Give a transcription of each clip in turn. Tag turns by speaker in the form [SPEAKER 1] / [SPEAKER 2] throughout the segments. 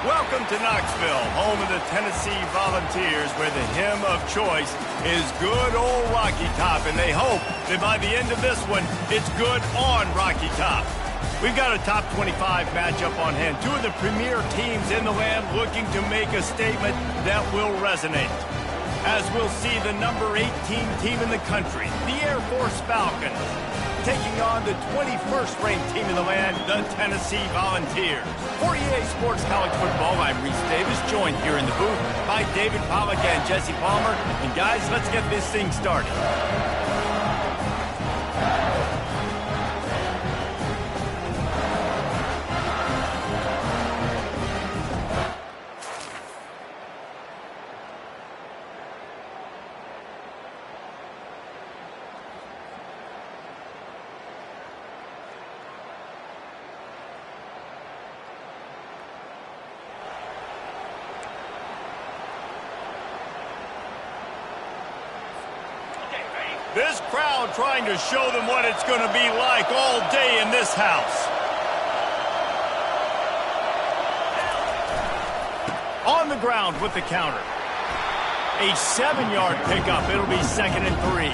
[SPEAKER 1] Welcome to Knoxville, home of the Tennessee Volunteers, where the hymn of choice is good old Rocky Top, and they hope that by the end of this one, it's good on Rocky Top. We've got a top 25 matchup on hand. Two of the premier teams in the land looking to make a statement that will resonate. As we'll see the number 18 team in the country, the Air Force Falcons, taking on the 21st ranked team in the land, the Tennessee Volunteers. For EA Sports College Football, I'm Reese Davis, joined here in the booth by David Pollack and Jesse Palmer. And guys, let's get this thing started. This crowd trying to show them what it's going to be like all day in this house. On the ground with the counter. A 7-yard pickup. It'll be 2nd and 3.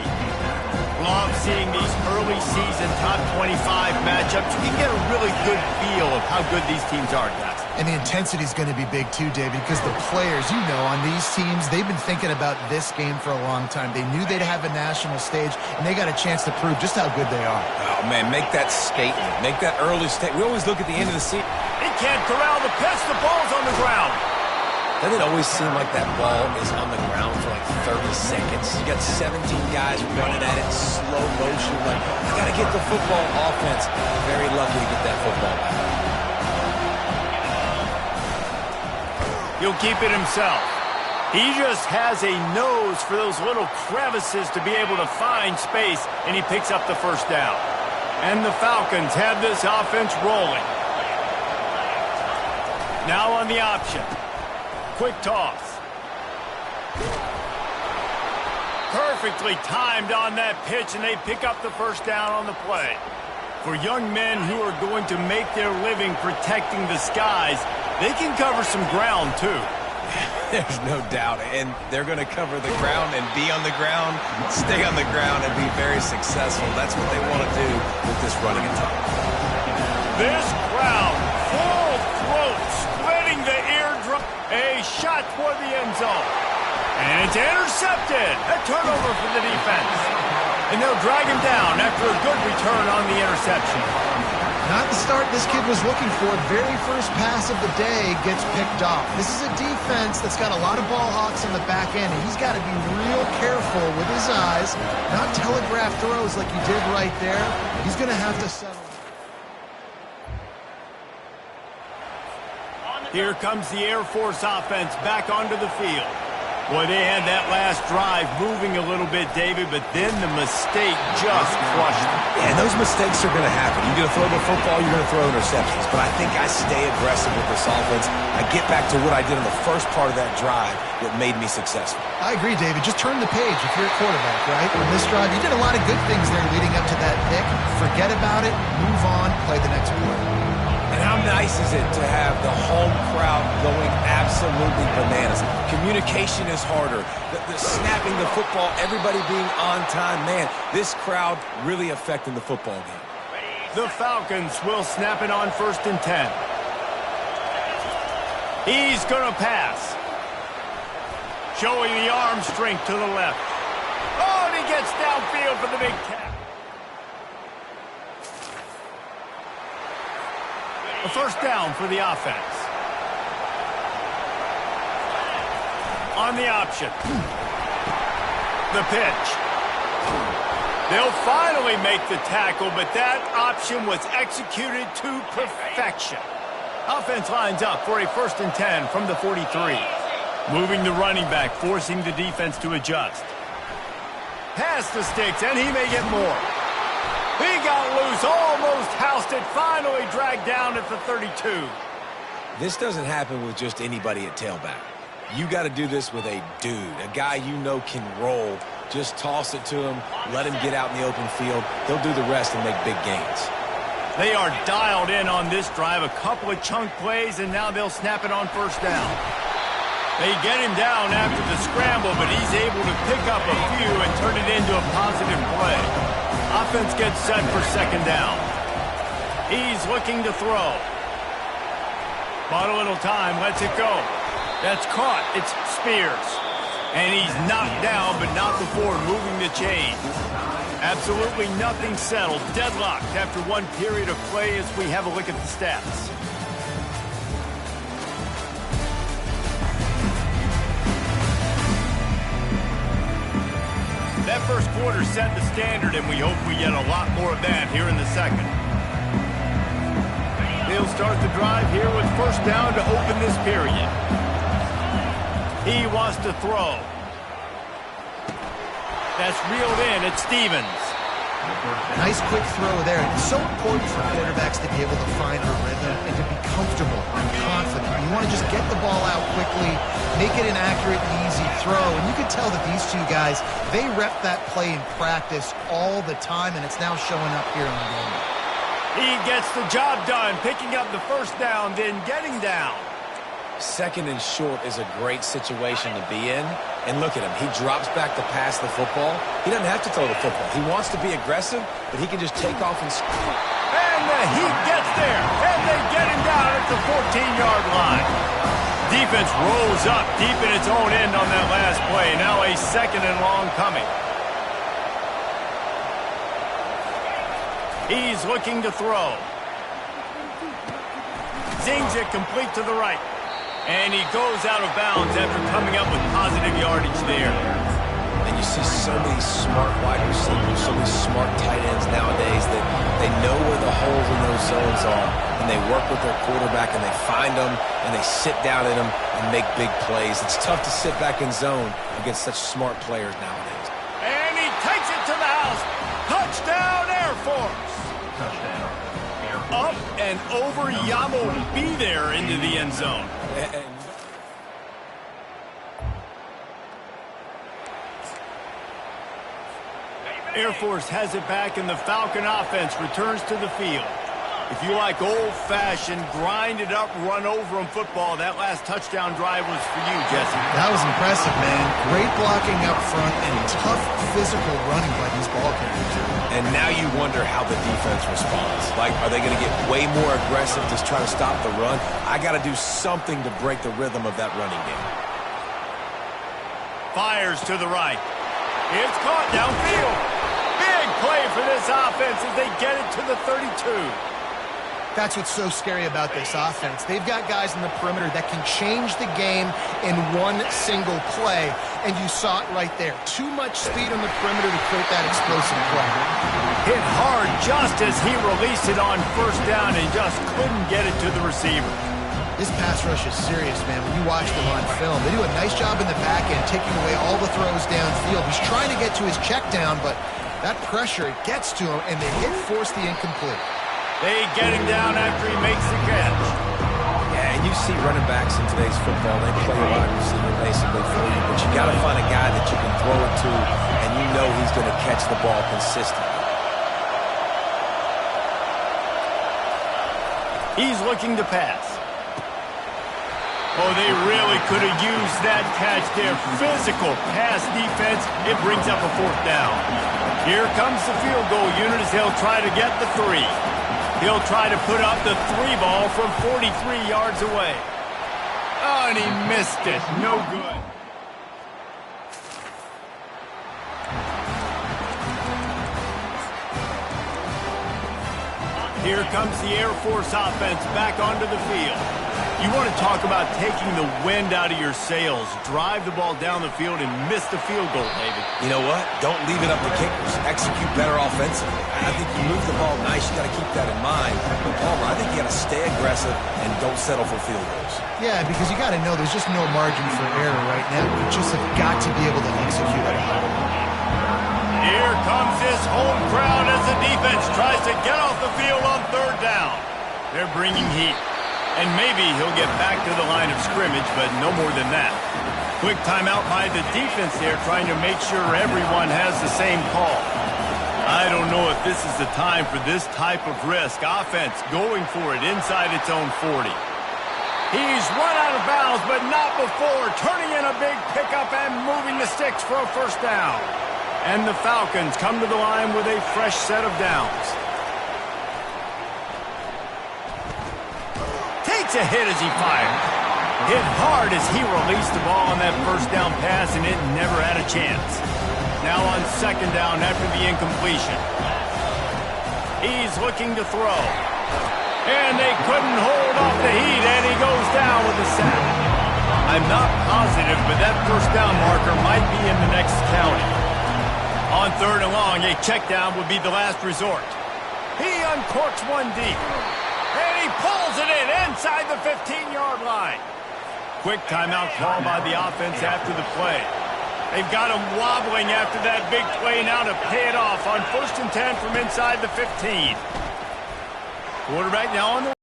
[SPEAKER 1] Love seeing these early season top 25 matchups. You can get a really good feel of how good these teams are, guys.
[SPEAKER 2] And the intensity is going to be big too, David, because the players, you know, on these teams, they've been thinking about this game for a long time. They knew they'd have a national stage, and they got a chance to prove just how good they are.
[SPEAKER 3] Oh, man, make that statement. Make that early statement. We always look at the end of the season.
[SPEAKER 1] He can't corral the pitch. The ball's on the ground.
[SPEAKER 3] Doesn't it always seem like that ball is on the ground for like 30 seconds? You got 17 guys running at it, slow motion. Like, you got to get the football. Offense, very lucky to get that football back.
[SPEAKER 1] He'll keep it himself. He just has a nose for those little crevices to be able to find space, and he picks up the first down. And the Falcons have this offense rolling. Now on the option. Quick toss. Perfectly timed on that pitch, and they pick up the first down on the play. For young men who are going to make their living protecting the skies, they can cover some ground, too.
[SPEAKER 3] There's no doubt. And they're going to cover the ground and be on the ground, stay on the ground, and be very successful. That's what they want to do with this running attack.
[SPEAKER 1] This crowd, full throat, spreading the eardrum. A shot toward the end zone. And it's intercepted. A turnover for the defense. And they'll drag him down after a good return on the interception.
[SPEAKER 2] Not the start this kid was looking for. Very first pass of the day gets picked off. This is a defense that's got a lot of ball hawks on the back end, and he's got to be real careful with his eyes, not telegraph throws like he did right there. He's going to have to settle.
[SPEAKER 1] Here comes the Air Force offense back onto the field. Boy, they had that last drive moving a little bit, David, but then the mistake just crushed them.
[SPEAKER 3] Yeah, and those mistakes are going to happen. You're going to throw the football, you're going to throw interceptions. But I think I stay aggressive with this offense. I get back to what I did in the first part of that drive that made me successful.
[SPEAKER 2] I agree, David. Just turn the page if you're a quarterback, right? On this drive, you did a lot of good things there leading up to that pick. Forget about it, move on, play the next play.
[SPEAKER 3] And how nice is it to have the home crowd going absolutely bananas? Communication is harder. The snapping the football, everybody being on time. Man, this crowd really affecting the football game.
[SPEAKER 1] The Falcons will snap it on 1st and 10. He's going to pass. Showing the arm strength to the left. Oh, and he gets downfield for the big catch. A first down for the offense. On the option. The pitch. They'll finally make the tackle, but that option was executed to perfection. Offense lines up for a 1st and 10 from the 43. Moving the running back, forcing the defense to adjust. Pass the sticks, and he may get more. He got loose, almost housed it, finally dragged down at the 32.
[SPEAKER 3] This doesn't happen with just anybody at tailback. You got to do this with a dude, a guy you know can roll. Just toss it to him, let him get out in the open field. He'll do the rest and make big gains.
[SPEAKER 1] They are dialed in on this drive. A couple of chunk plays, and now they'll snap it on first down. They get him down after the scramble, but he's able to pick up a few and turn it into a positive play. Offense gets set for second down. He's looking to throw. Bought a little time, lets it go. That's caught. It's Spears. And he's knocked down, but not before moving the chains. Absolutely nothing settled. Deadlocked after one period of play as we have a look at the stats. That first quarter set the standard, and we hope we get a lot more of that here in the second. They'll start the drive here with first down to open this period. He wants to throw. That's reeled in. It's Stevens.
[SPEAKER 2] Nice quick throw there. It's so important for quarterbacks to be able to find a rhythm and to be comfortable and confident. You want to just get the ball out quickly, make it an accurate and easy throw. And you can tell that these two guys, they rep that play in practice all the time, and it's now showing up here in the game.
[SPEAKER 1] He gets the job done, picking up the first down, then getting down.
[SPEAKER 3] Second and short is a great situation to be in. And look at him. He drops back to pass the football. He doesn't have to throw the football. He wants to be aggressive, but he can just take off and score.
[SPEAKER 1] And the Heat gets there, and they get him down at the 14-yard line. Defense rolls up deep in its own end on that last play. Now a second and long coming. He's looking to throw. Zings it complete to the right. And he goes out of bounds after coming up with positive yardage there.
[SPEAKER 3] And you see so many smart wide receivers, so many smart tight ends nowadays that they know where the holes in those zones are. And they work with their quarterback and they find them and they sit down in them and make big plays. It's tough to sit back in zone against such smart players nowadays.
[SPEAKER 1] And he takes it to the house. Touchdown, Air Force. Up and over, Yamo be there into the end zone. Air Force has it back, and the Falcon offense returns to the field. If you like old-fashioned, grind-it-up, run-over-'em football, that last touchdown drive was for you, Jesse.
[SPEAKER 2] That was impressive, man. Great blocking up front and tough physical running by these ball carriers.
[SPEAKER 3] And now you wonder how the defense responds. Like, are they going to get way more aggressive to try to stop the run? I got to do something to break the rhythm of that running game.
[SPEAKER 1] Fires to the right. It's caught downfield. Big play for this offense as they get it to the 32.
[SPEAKER 2] That's what's so scary about this offense. They've got guys in the perimeter that can change the game in one single play, and you saw it right there. Too much speed on the perimeter to create that explosive play.
[SPEAKER 1] Hit hard just as he released it on first down and just couldn't get it to the receiver.
[SPEAKER 2] This pass rush is serious, man. When you watch them on film, they do a nice job in the back end, taking away all the throws downfield. He's trying to get to his check down, but that pressure, it gets to him, and they force the incomplete.
[SPEAKER 1] They get him down after he makes the catch.
[SPEAKER 3] Yeah, and you see running backs in today's football, they play wide receiver basically for you, but you got to find a guy that you can throw it to, and you know he's going to catch the ball consistently.
[SPEAKER 1] He's looking to pass. Oh, they really could have used that catch there. Physical pass defense. It brings up a fourth down. Here comes the field goal unit as they'll try to get the 3. He'll try to put up the 3 ball from 43 yards away. Oh, and he missed it. No good. Here comes the Air Force offense back onto the field. You want to talk about taking the wind out of your sails. Drive the ball down the field and miss the field goal, David.
[SPEAKER 3] You know what? Don't leave it up to kickers. Execute better offensively. I think you move the ball nice. You got to keep that in mind. But Palmer, I think you got to stay aggressive and don't settle for field goals.
[SPEAKER 2] Yeah, because you got to know there's just no margin for error right now. You just have got to be able to execute at a high level.
[SPEAKER 1] Here comes this home crowd as the defense tries to get off the field on third down. They're bringing heat. And maybe he'll get back to the line of scrimmage, but no more than that. Quick timeout by the defense there, trying to make sure everyone has the same call. I don't know if this is the time for this type of risk. Offense going for it inside its own 40. He's run out of bounds, but not before turning in a big pickup and moving the sticks for a first down. And the Falcons come to the line with a fresh set of downs. Takes a hit as he fires. Hit hard as he released the ball on that first down pass, and it never had a chance. Now on second down after the incompletion. He's looking to throw. And they couldn't hold off the heat, and he goes down with a sack. I'm not positive, but that first down marker might be in the next county. On third and long, a check down would be the last resort. He uncorks one deep. And he pulls it in inside the 15-yard line. Quick timeout call by the offense after the play. They've got him wobbling after that big play now to pay it off on 1st and 10 from inside the 15. Quarterback now on the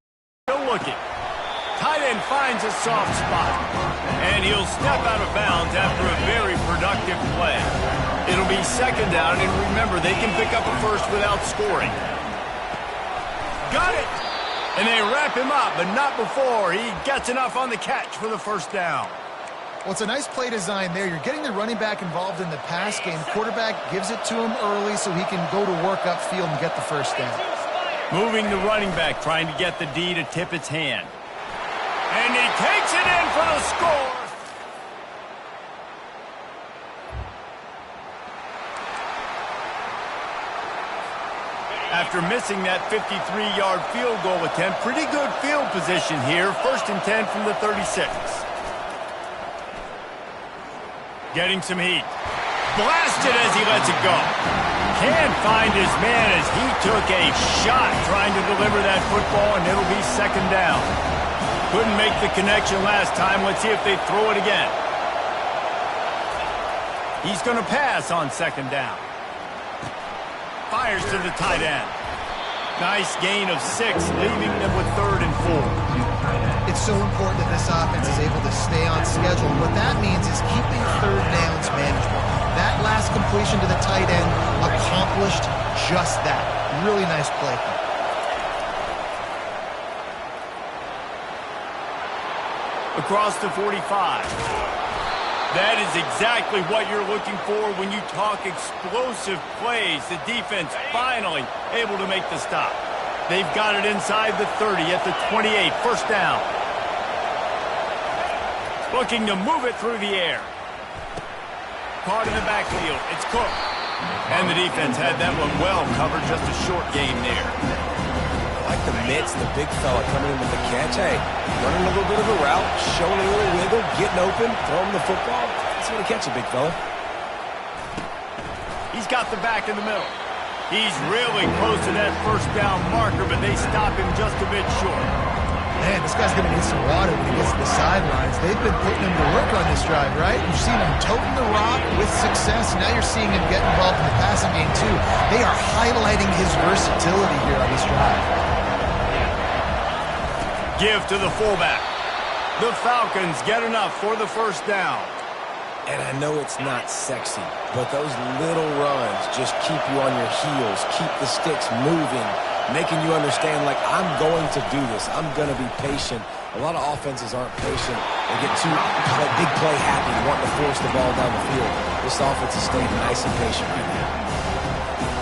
[SPEAKER 1] still looking. Tight end finds a soft spot. And he'll step out of bounds after a very productive play. It'll be second down, and remember, they can pick up a first without scoring. Got it! And they wrap him up, but not before he gets enough on the catch for the first down.
[SPEAKER 2] Well, it's a nice play design there. You're getting the running back involved in the pass game. Quarterback gives it to him early so he can go to work upfield and get the first down.
[SPEAKER 1] Moving the running back, trying to get the D to tip its hand. And he takes it in for the score. After missing that 53-yard field goal attempt, pretty good field position here. 1st and 10 from the 36. Getting some heat. Blasted as he lets it go. Can't find his man as he took a shot trying to deliver that football, and it'll be second down. Couldn't make the connection last time. Let's see if they throw it again. He's going to pass on second down. Fires to the tight end. Nice gain of 6, leaving them with 3rd and 4.
[SPEAKER 2] It's so important that this offense is able to stay on schedule. What that means is keeping third downs manageable. That last completion to the tight end accomplished just that. Really nice play.
[SPEAKER 1] Across the 45. That is exactly what you're looking for when you talk explosive plays. The defense finally able to make the stop. They've got it inside the 30 at the 28. First down. Looking to move it through the air. Caught in the backfield. It's Cook. And the defense had that one well covered. Just a short game there.
[SPEAKER 3] I like the mitts, the big fella coming in with the catch. Hey, running a little bit of a route, showing a little wiggle, getting open, throwing the football. That's how to catch a big fella.
[SPEAKER 1] He's got the back in the middle. He's really close to that first down marker, but they stop him just a bit short.
[SPEAKER 2] Man, this guy's going to need some water when he gets to the sidelines. They've been putting him to work on this drive, right? You've seen him toting the rock with success. Now you're seeing him get involved in the passing game, too. They are highlighting his versatility here on this drive.
[SPEAKER 1] Give to the fullback. The Falcons get enough for the first down.
[SPEAKER 3] And I know it's not sexy, but those little runs just keep you on your heels, keep the sticks moving, making you understand, like, I'm going to do this. I'm going to be patient. A lot of offenses aren't patient. They get too big play happy, wanting to force the ball down the field. This offense is staying nice and patient right now.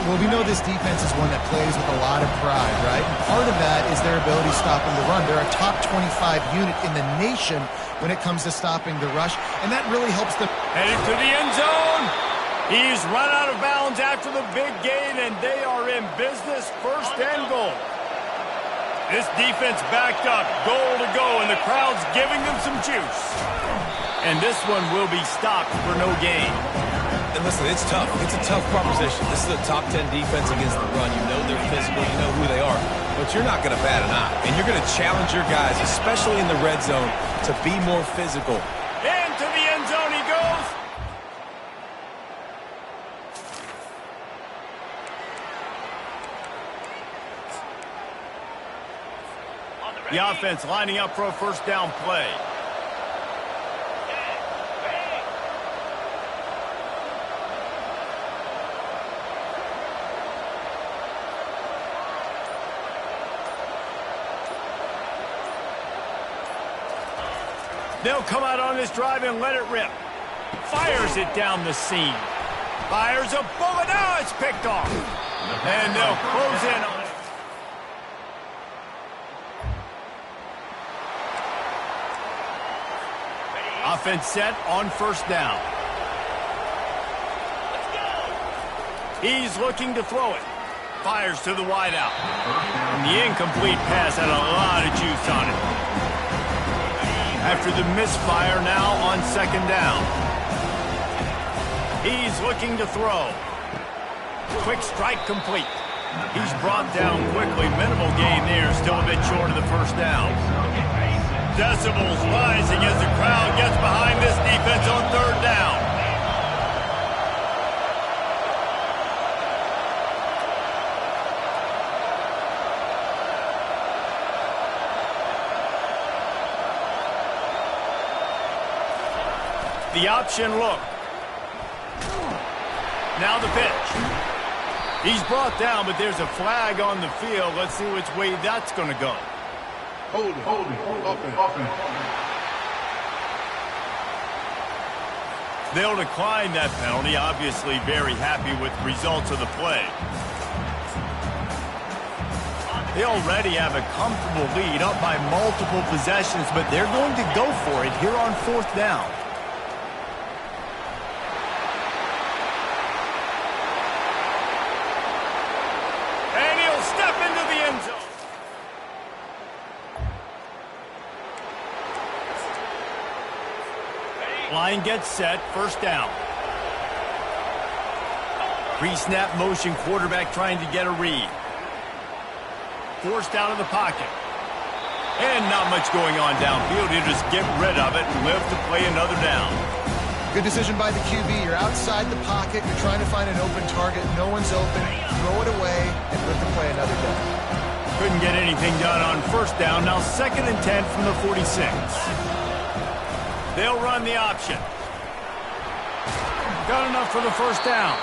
[SPEAKER 2] Well, we know this defense is one that plays with a lot of pride, right? And part of that is their ability stopping the run. They're a top 25 unit in the nation when it comes to stopping the rush, and that really helps them.
[SPEAKER 1] Headed to the end zone. He's run out of bounds after the big gain, and they are in business. First and goal. This defense backed up, goal to go, and the crowd's giving them some juice. And this one will be stopped for no gain.
[SPEAKER 3] And listen, it's tough. It's a tough proposition. This is a top 10 defense against the run. You know they're physical. You know who they are. But you're not going to bat an eye. And you're going to challenge your guys, especially in the red zone, to be more physical.
[SPEAKER 1] Into the end zone he goes. The offense lining up for a first down play. They'll come out on this drive and let it rip. Fires it down the seam. Fires a bullet. Now it's picked off. And they'll close in on it. Offense set on first down. He's looking to throw it. Fires to the wideout. And the incomplete pass had a lot of juice on it. After the misfire, now on second down. He's looking to throw. Quick strike complete. He's brought down quickly. Minimal gain there. Still a bit short of the first down. Decibels rising as the crowd gets behind this defense on third down. The option look. Now the pitch. He's brought down, but there's a flag on the field. Let's see which way that's going to go.
[SPEAKER 4] Hold it. Offense.
[SPEAKER 1] They'll decline that penalty. Obviously very happy with the results of the play. They already have a comfortable lead, up by multiple possessions, but they're going to go for it here on fourth down. Step into the end zone. Line gets set, first down. Pre-snap motion, quarterback trying to get a read. Forced out of the pocket. And not much going on downfield. He'll just get rid of it and live to play another down.
[SPEAKER 2] Good decision by the QB. You're outside the pocket. You're trying to find an open target. No one's open. Throw it away and live to play another down.
[SPEAKER 1] Couldn't get anything done on first down. Now 2nd and 10 from the 46. They'll run the option. Got enough for the first down.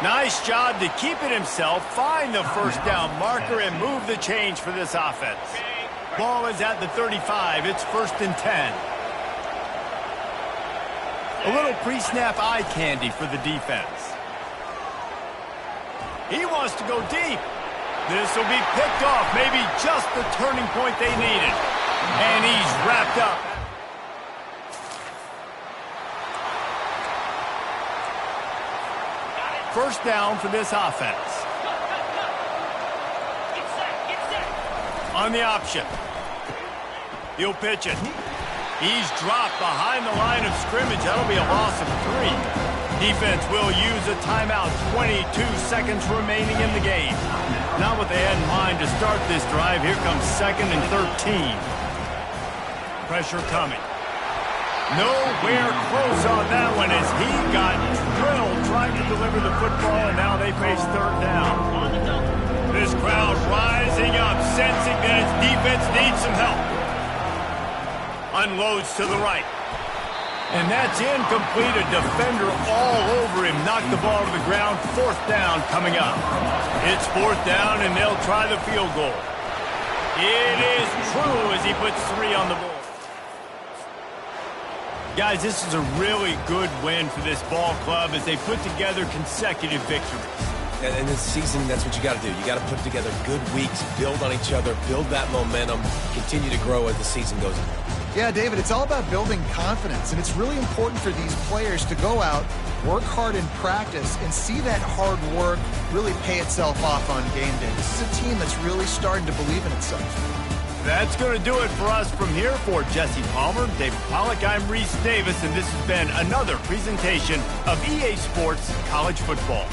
[SPEAKER 1] Nice job to keep it himself, find the first down marker, and move the change for this offense. Ball is at the 35. It's 1st and 10. A little pre-snap eye candy for the defense. He wants to go deep. This will be picked off. Maybe just the turning point they needed. And he's wrapped up. First down for this offense. On the option. He'll pitch it. He's dropped behind the line of scrimmage. That'll be a loss of 3. Defense will use a timeout. 22 seconds remaining in the game. Not what they had in mind to start this drive. Here comes 2nd and 13. Pressure coming. Nowhere close on that one as he got drilled trying to deliver the football, and now they face third down. This crowd rising up, sensing that its defense needs some help. Unloads to the right. And that's incomplete. A defender all over him. Knocked the ball to the ground. 4th down coming up. It's 4th down, and they'll try the field goal. It is true as he puts 3 on the board. Guys, this is a really good win for this ball club as they put together consecutive victories.
[SPEAKER 3] And this season, that's what you got to do. You got to put together good weeks, build on each other, build that momentum, continue to grow as the season goes on.
[SPEAKER 2] Yeah, David, it's all about building confidence, and it's really important for these players to go out, work hard in practice, and see that hard work really pay itself off on game day. This is a team that's really starting to believe in itself.
[SPEAKER 1] That's going to do it for us from here. For Jesse Palmer, David Pollack, I'm Reese Davis, and this has been another presentation of EA Sports College Football.